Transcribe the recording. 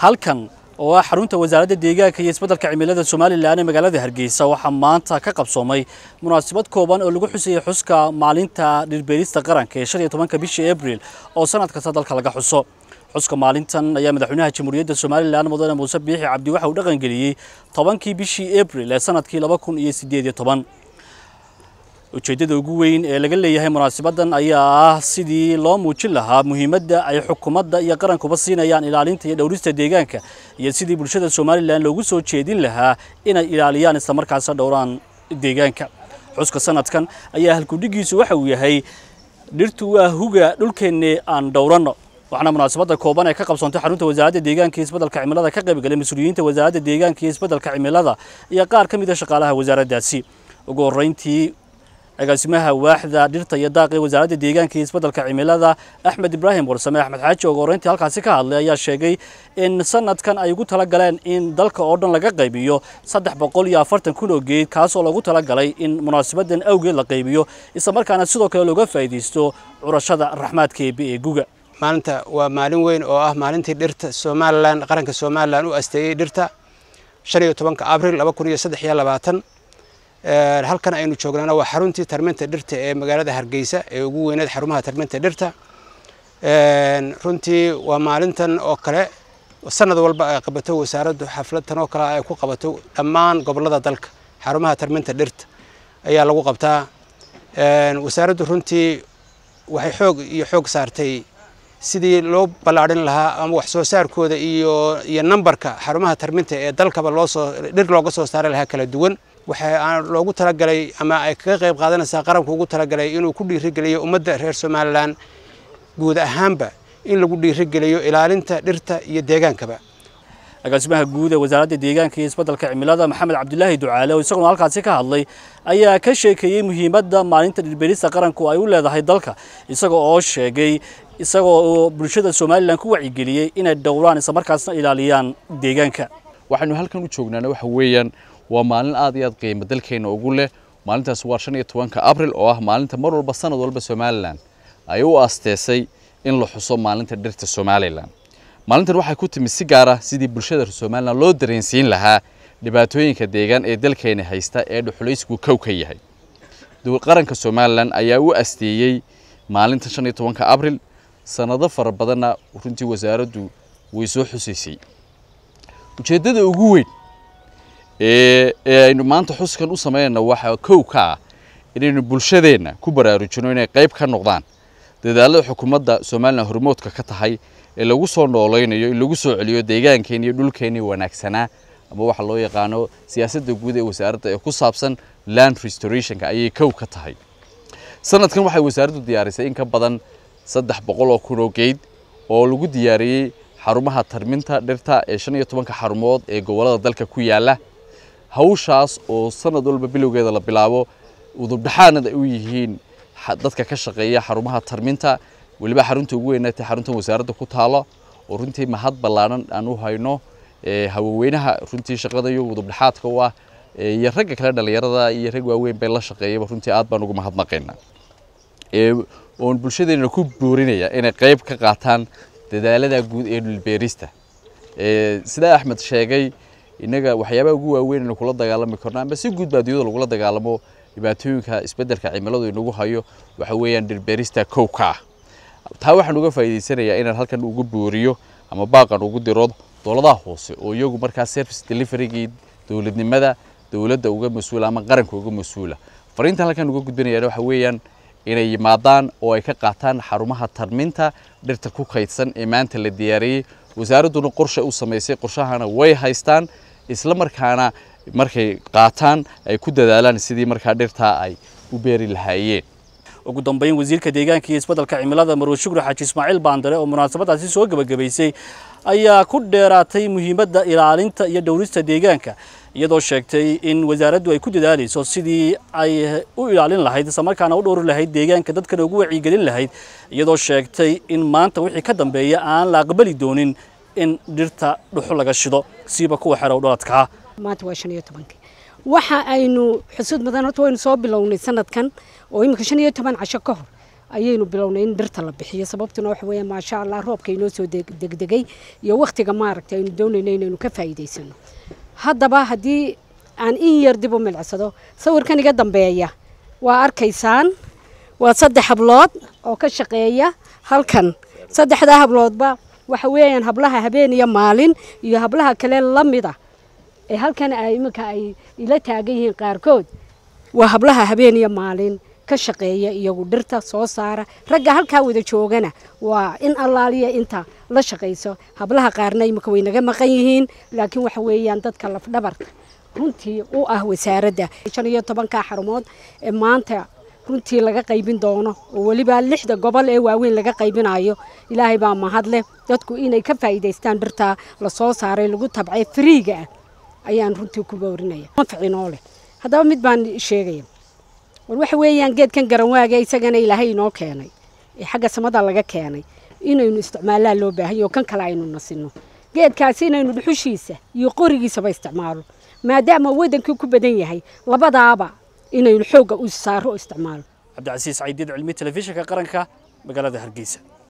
halkan oo ah xarunta wasaaradda deegaanka iyo isbeddelka cimilada Soomaaliland ee magaalada Hargeysa waxaa maanta ka qabsoomay munaasabad kooban oo lagu xusay xuska maalinta dhirbeerista qaranka ee 15 bishii Abriil oo sanad kasta dalka laga xuso. xuska maalintan ayaa madaxweynaha Jamhuuriyadda Soomaaliland Mudane Muuse Biixi Cabdi waxa uu dhaqan geliyay 10kii bishii Abriil ee sanadkii 2018. ujeedada ugu weyn ee laga leeyahay munaasabadan ayaa ah sidii loo muujin lahaa muhiimadda ay xukuumadda iyo qarankuba siinayaan ilaalinta iyo dhowrista deegaanka iyo sidii bulshada Soomaaliland loogu soo jeedin lahaa inay ilaaliyaan isla markaasna dhowraan deegaanka. xuska sanadkan ayaa halkudhigiisu waxa uu yahay dhirtu waa huga dhulkeena aan dhowrano. waxaana munaasabada kooban ee ka qabsoontay xarunta wasaaradda deegaanka iyo isbeddelka cimilada ka qayb galay mas'uuliyiinta wasaaradda deegaanka iyo isbeddelka cimilada iyo qaar ka mid ah shaqaalaha wasaaraddaasi. ugu horeyntii agaasimaha waaxda dhirta iyo daaqa ee wasaaradda deegaanka iyo isbeddelka cimilada Axmed Ibraahim Warsame Axmed Xaaji oo horeyntii halkaasi ka hadlay ayaa sheegay in sanadkan ay ugu tala galeen in dalka oo dhan laga qaybiyo 340 kun oo geed kaas oo lagu tala galay in munaasabadan awgeed la qaybiyo isla markaana sidoo kale looga faa'iideysto curashada raxmaadka ee guga. maalinta waa maalin weyn oo ah maalintii dhirta Soomaaliland qaranka Soomaaliland u asteeyay dhirta 15 Abriil 2023. halkan aynu joognana waa xaruntii tarminta dhirta ee magaalada Hargeysa ee ugu weynayd xarumaha tarminta dhirta. runtii waa maalintan oo kale sanad walba ay qabato wasaaraddu xafladan oo kale ay ku qabato dhammaan gobolada dalka xarumaha tarminta dhirta ayaa lagu qabtaa. wasaaraddu runtii waxay xoog saartay sidii loo ballaarin lahaa ama wax soo saarkooda iyo numberka xarumaha tarminta ee dalkaba dhir looga soo saari lahaa kala duwan. waxaa loogu talagalay ama ay kaga qayb qaadanaysaa qaranku ugu talagalay inuu ku dhiirigeliyo ummadda reer Soomaaliland guud ahaanba in lagu dhiirigeliyo ilaalinta dhirta iyo deegaankaba. agaasimaha guud ee wasaaradda deegaanka iyo isbeddelka cimilada Maxamed Cabdullaahi Ducaale oo isaguna halkaasi ka hadlay ayaa ka sheekeeyay muhiimadda maalinta dhirbeerista qaranku ay u leedahay dalka isagoo bulshada Soomaaliland ku wacyigeliyay inay dhowraan isla markaasna ilaaliyaan deegaanka. waxaanu halkan u joognaana waxa weeyaan waa maalin aad iyo aad qiimo dalkeena ugu leh. maalintaas waa 15 Abriil oo ah maalinta mar walba sanad walba Soomaaliland ay u aasteysay in la xuso maalinta dhirta Soomaaliland. maalintan waxay ku timi si gaar ah sidii bulshada Soomaaliland loo dareensiin lahaa dhibaatooyinka deegaan ee dalkeena haysta ee dhuxulaysku ka yahay. qaranka Soomaaliland ayaa u aasteeyay maalinta 15 Abriil sanado fara badanna runtii wasaaraddu way soo xusaysay. ujeedada ugu weyn aynu maanta xuskan u sameeyna waxa ka ah inaynu bulshadeena ku baraarujino inay qayb ka noqdaan dadaalada xukuumadda Soomaaliland hormoodka ka tahay ee lagu soo nooleynayo in lagu soo celiyo deegaankeena iyo dhulkeena wanaagsanaa ama waxa loo yaqaano siyaasadda guud ee wasaaradda ee ku saabsan land restoration-ka ayay ka tahay. sanadkan waxay wasaaraddu diyaarisay in ka badan 300 kun oo geed oo lagu diyaariyay xarumaha tarminta dhirta ee 15 xarumood ee gobolada dalka ku yaala. hawshaas oo sanad walba bilowgeeda la bilaabo udubdhaxaanada u yihiin dadka ka shaqeeya xarumaha tarminta waliba xarunta ugu weyn ee xarunta wasaaradda ku taalo oo runtii mahad ballaaran aan u hayno haweenaha runtii shaqada iyo udubdhaxaadka u ah iyo ragga kale dhalinyarada iyo rag waaweyn bay la shaqeeyay runtii aad baan ugu mahadnaqaynaa. oo bulshadeena ku boorinaya inay qayb ka qaataan dadaalada guud ee dhulbeerista. sida Axmed sheegay inaga waxyaabaha ugu waaweyn ee kula dagaalami karnaa ama si guud baadiyada lagu dagaalamo dhibaatooyinka isbeddelka cimiladu inagu hayo waxa weeyaan dhirbeerista kowka. taa waxaan uga faa'iideysanayaa inaan halkan ugu booriyo ama baaqan ugu diro dowladaha hoose oo iyagu markaa service delivery-gii dowladda uga mas'uul ama qaranka uga mas'uula. fariinta halkan uga gudbinayaan waxa weeyaan inay yimaadaan oo ay ka qaataan xarumaha tarminta dhirta ku kaydsan ee maanta la diyaariyay. wasaaradduna qorshe u sameysay qorshahana way haystaan isla markaana markay qaataan ay ku dadaalaan sidii markaa dhirta ay u beeri lahaayeen. ugu dambeyn wasiirka deegaanka iyo isbeddelka cimilada Marwo Shukri Xaaji Ismaaciil Baandare oo munaasabadaasi soo gabagabaysay ayaa ku dheeraatay muhiimadda ilaalinta iyo dhowrista deegaanka iyadoo sheegtay in wasaaraddu ay ku dadaalayso sidii ay u ilaalin lahayd isla markaana u dhowri lahayd deegaanka dadkana ugu wacyigelin lahayd iyadoo sheegtay in maanta wixii ka dambeeya aan la aqbali doonin in dhirta dhuxul laga shido siiba kuwa xerow dhaladka. maanta waa 15 waxa aynu xusud badan horta waynu soo bilownay sanadkan oo imika 15 casho ka hor ayaynu bilownay in dhirta la bixiyo sababtuna waxa weeye ma sha Allah roobka inoo soo degdegay iyo waqtiga maaragtay aynu doonayno inaynu ka faa'iideysano haddaba haddii aan in yar dib u milicsado sawirkan iga dambeeya waa arkaysaan waa 3 hablood oo ka shaqeeya halkan 3 habloodba waxa weeyaan hablaha habeen iyo maalin iyo hablaha kale lamida ee halkan ay imika ay ila taagan yihiin qaarkood waa hablaha habeen iyo maalin ka shaqeeya iyagu dhirta soo saara ragga halka wada joogana waa in allaaliya inta la shaqeyso hablaha qaarna imika way naga maqan yihiin laakiin waxa weeyaan dadka laf dhabarka runtii u ah wasaaradda 15 xarumood ee maanta runtii laga qaybin doono oo waliba 6 gobol ee waaweyn laga qaybinayo ilaahay baa mahad leh dadku inay ka faa'iideystaan dhirta la soo saaray lagu tabcay freega ayaan runtii ku boorinaya manfaciino leh hadaba mid baan sheegay waxa weeyaan geedkan garanwaaga isagana ilaahay inoo keenay ee xagga samada laga keenay inaynu isticmaalaa loo baahan yahay kan kale aynu nasino geedkaasi inaynu dhuxushiisa iyo qorigiisa ba isticmaalo maadaama wadankii ku badan yahay labadaaba inaynu xooga u saaro isticmaalo Cabdi Casiis Ciidid cilmi telefishinka qaranka magaalada Hargeysa.